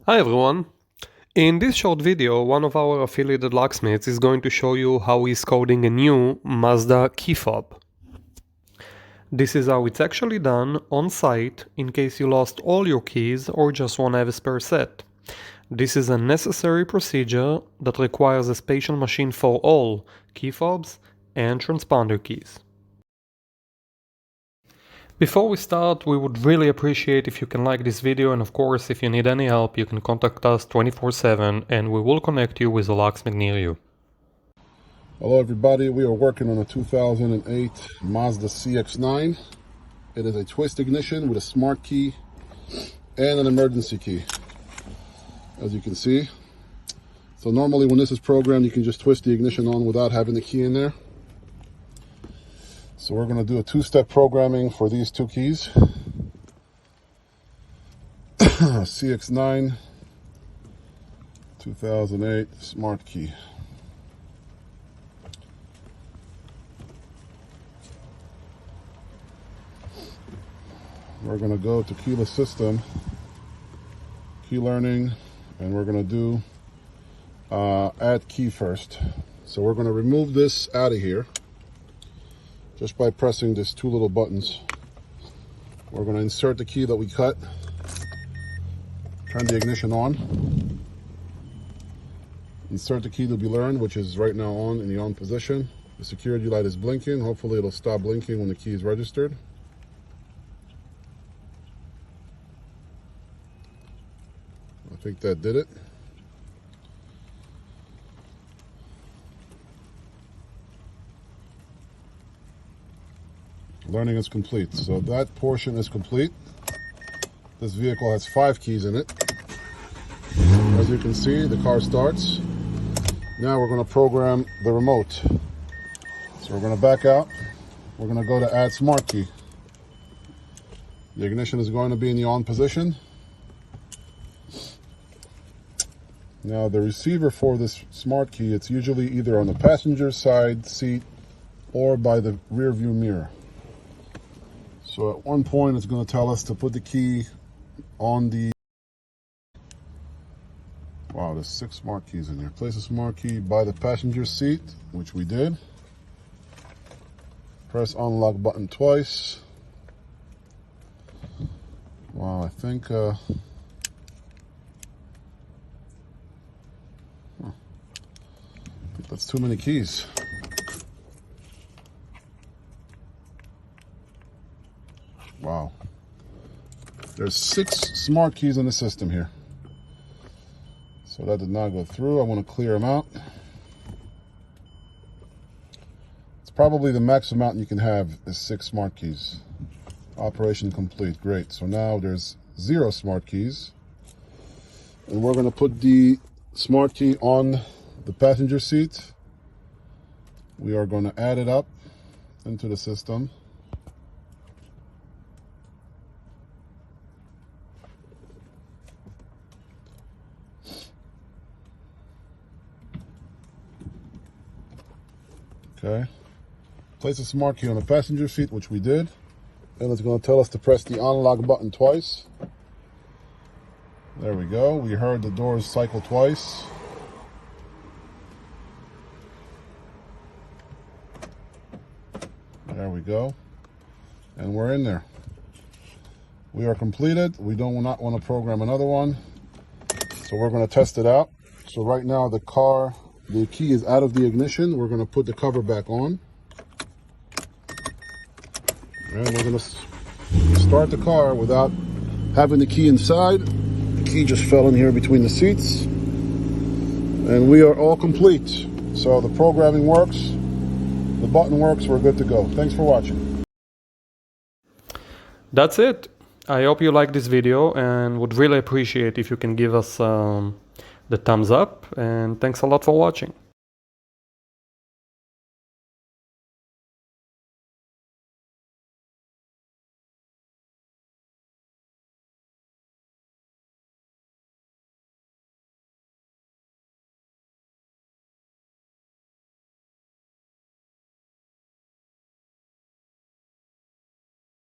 Hi everyone! In this short video, one of our affiliated locksmiths is going to show you how he's coding a new Mazda key fob. This is how it's actually done on site in case you lost all your keys or just want to have a spare set. This is a necessary procedure that requires a special machine for all key fobs and transponder keys. Before we start, we would really appreciate if you can like this video, and of course if you need any help you can contact us 24/7 and we will connect you with a locksmith near you. Hello everybody, we are working on a 2008 Mazda CX9. It is a twist ignition with a smart key and an emergency key, as you can see. So normally when this is programmed you can just twist the ignition on without having the key in there. So we're going to do a two-step programming for these two keys. CX9 2008 smart key. We're going to go to keyless system, key learning, and we're going to do add key first. So we're going to remove this out of here just by pressing these two little buttons. We're going to insert the key that we cut, turn the ignition on, insert the key to be learned, which is right now on in the on position. The security light is blinking. Hopefully it'll stop blinking when the key is registered. I think that did it. Learning is complete. So that portion is complete. This vehicle has 5 keys in it. As you can see, the car starts. Now we're going to program the remote. So we're going to back out. We're going to go to add smart key. The ignition is going to be in the on position. Now the receiver for this smart key, it's usually either on the passenger side seat or by the rear view mirror. So at one point it's going to tell us to put the key on the, wow, there's 6 smart keys in there. Place a smart key by the passenger seat, which we did. Press unlock button twice. Wow, I think that's too many keys. Wow. There's 6 smart keys in the system here. So that did not go through. I want to clear them out. It's probably the max amount you can have is 6 smart keys. Operation complete. Great. So now there's 0 smart keys. And we're going to put the smart key on the passenger seat. We are going to add it up into the system. Okay. Place a smart key on the passenger seat, which we did. And it's going to tell us to press the unlock button twice. There we go. We heard the doors cycle twice. There we go. And we're in there. We are completed. We do not want to program another one. So we're going to test it out. So right now the key is out of the ignition. We're going to put the cover back on. And we're going to start the car without having the key inside. The key just fell in here between the seats. And we are all complete. So the programming works. The button works. We're good to go. Thanks for watching. That's it. I hope you liked this video and would really appreciate if you can give us the thumbs up, and thanks a lot for watching.